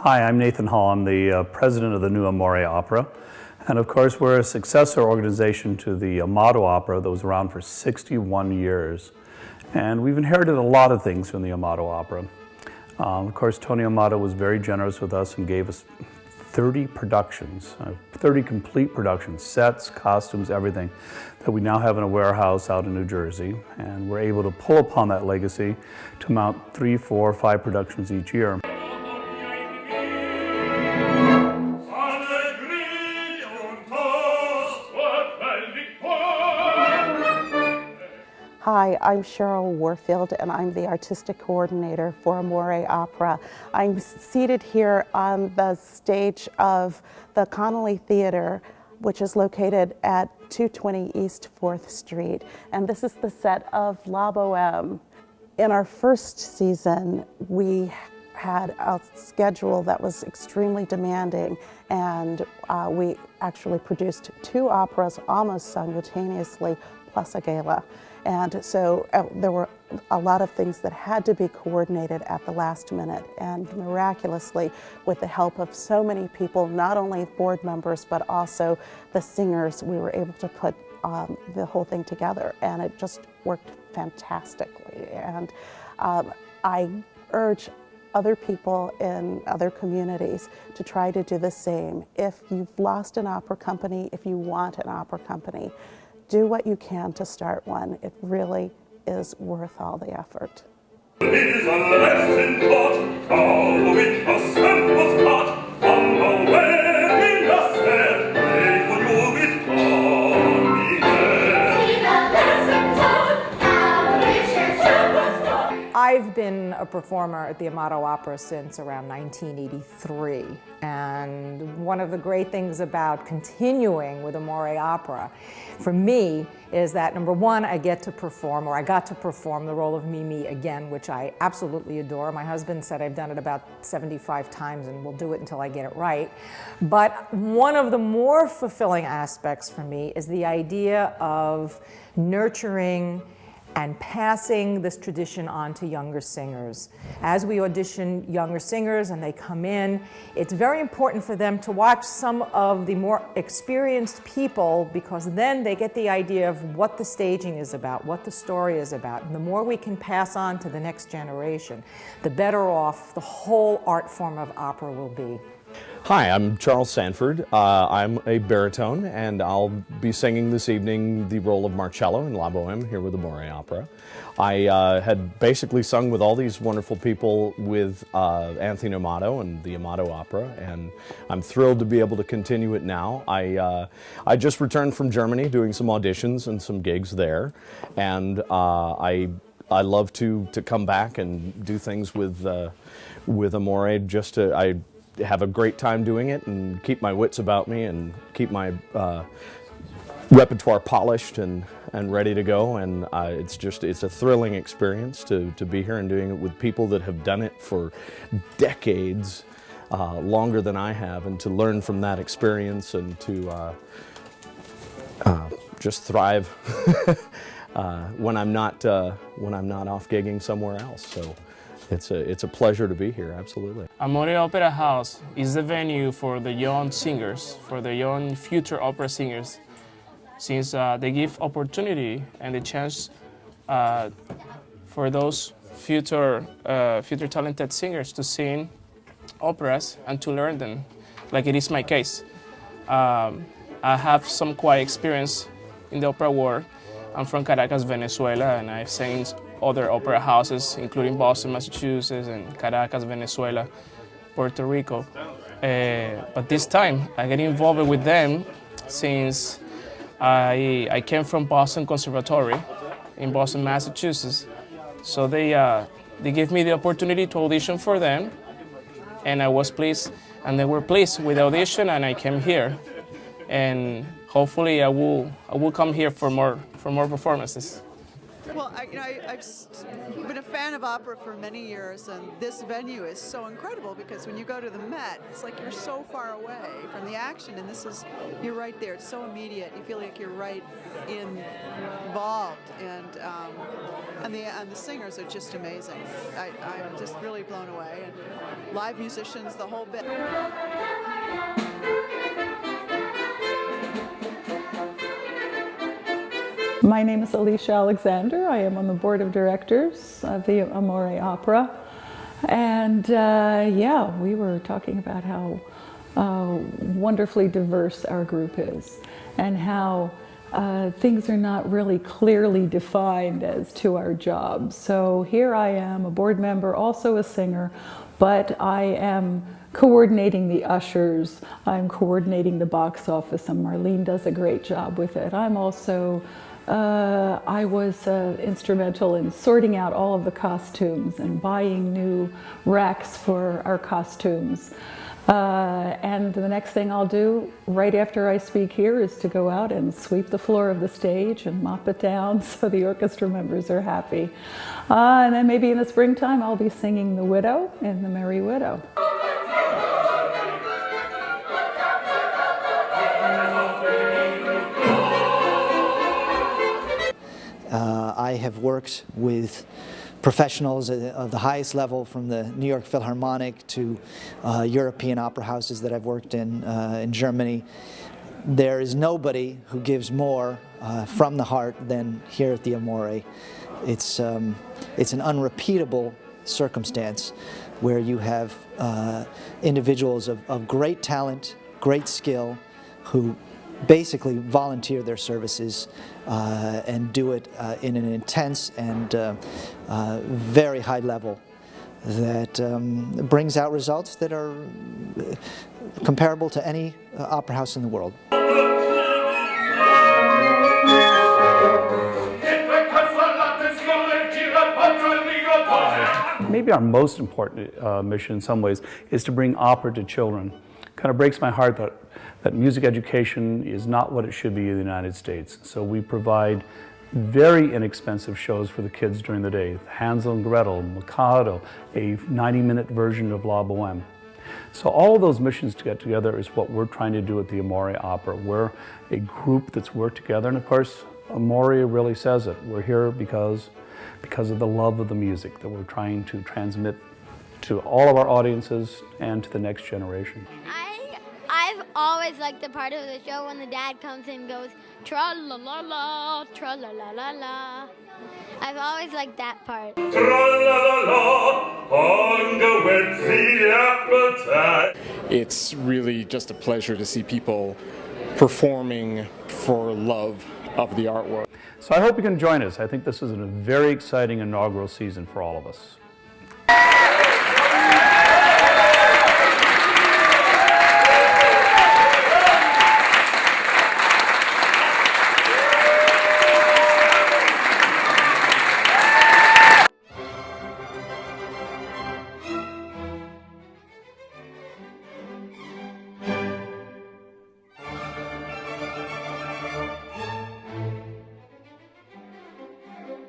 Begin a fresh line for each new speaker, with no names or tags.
Hi, I'm Nathan Hall. I'm the president of the new Amore Opera. And of course, we're a successor organization to the Amore Opera that was around for 61 years. And we've inherited a lot of things from the Amore Opera. Of course, Tony Amato was very generous with us and gave us 30 productions, 30 complete productions, sets, costumes, everything, that we now have in a warehouse out in New Jersey. And we're able to pull upon that legacy to mount 3, 4, 5 productions each year.
Hi, I'm Cheryl Warfield, and I'm the artistic coordinator for Amore Opera. I'm seated here on the stage of the Connolly Theater, which is located at 220 East 4th Street. And this is the set of La Boheme. In our first season, we had a schedule that was extremely demanding, and we actually produced 2 operas almost simultaneously, plus a gala. And so there were a lot of things that had to be coordinated at the last minute, and miraculously, with the help of so many people, not only board members, but also the singers, we were able to put the whole thing together, and it just worked fantastically. And I urge other people in other communities to try to do the same. If you've lost an opera company, if you want an opera company, do what you can to start one. It really is worth all the effort.
I've been a performer at the Amore Opera since around 1983, and one of the great things about continuing with Amore Opera for me is that, number one, I got to perform the role of Mimi again, which I absolutely adore. My husband said I've done it about 75 times and will do it until I get it right. But one of the more fulfilling aspects for me is the idea of nurturing and passing this tradition on to younger singers. As we audition younger singers and they come in, it's very important for them to watch some of the more experienced people, because then they get the idea of what the staging is about, what the story is about. And the more we can pass on to the next generation, the better off the whole art form of opera will be.
Hi, I'm Charles Sanford. I'm a baritone, and I'll be singing this evening the role of Marcello in La Boheme here with the Amore Opera. I had basically sung with all these wonderful people with Anthony Amato and the Amato Opera, and I'm thrilled to be able to continue it now. I just returned from Germany doing some auditions and some gigs there, and I love to come back and do things with Amore. I have a great time doing it and keep my wits about me and keep my repertoire polished and ready to go. And it's a thrilling experience to be here and doing it with people that have done it for decades, longer than I have, and to learn from that experience and to just thrive when I'm not off gigging somewhere else. So it's a pleasure to be here, absolutely.
Amore Opera House is the venue for the young singers, for the young future opera singers, since they give opportunity and the chance for those future talented singers to sing operas and to learn them, like it is my case. I have some quiet experience in the opera world. I'm from Caracas, Venezuela, and I've sang other opera houses, including Boston, Massachusetts, and Caracas, Venezuela, Puerto Rico. But this time, I get involved with them since I came from Boston Conservatory in Boston, Massachusetts. So they gave me the opportunity to audition for them, and I was pleased, and they were pleased with the audition, and I came here. And hopefully I will come here for more performances.
Well, I've been a fan of opera for many years, and this venue is so incredible because when you go to the Met, it's like you're so far away from the action, and you're right there. It's so immediate. You feel like you're right involved, and the singers are just amazing. I'm just really blown away, and live musicians, the whole bit.
My name is Alicia Alexander. I am on the board of directors of the Amore Opera. And yeah, we were talking about how wonderfully diverse our group is and how things are not really clearly defined as to our jobs. So here I am, a board member, also a singer, but I am coordinating the ushers, I'm coordinating the box office, and Marlene does a great job with it. I'm also I was instrumental in sorting out all of the costumes and buying new racks for our costumes. And the next thing I'll do right after I speak here is to go out and sweep the floor of the stage and mop it down so the orchestra members are happy. And then maybe in the springtime I'll be singing The Widow and The Merry Widow.
I have worked with professionals of the highest level, from the New York Philharmonic to European opera houses that I've worked in Germany. There is nobody who gives more from the heart than here at the Amore. It's an unrepeatable circumstance where you have individuals of great talent, great skill, who basically volunteer their services and do it in an intense and very high level that brings out results that are comparable to any opera house in the world.
Maybe our most important mission in some ways is to bring opera to children. Kind of breaks my heart that music education is not what it should be in the United States. So we provide very inexpensive shows for the kids during the day. Hansel and Gretel, Mikado, a 90-minute version of La Boheme. So all of those missions to get together is what we're trying to do at the Amore Opera. We're a group that's worked together, and of course, Amore really says it. We're here because of the love of the music that we're trying to transmit to all of our audiences and to the next generation.
I've always liked the part of the show when the dad comes in and goes, tra-la-la-la, tra-la-la-la-la. I've always liked that part. Tra-la-la-la,
hunger whets the appetite. It's really just a pleasure to see people performing for love of the artwork.
So I hope you can join us. I think this is a very exciting inaugural season for all of us.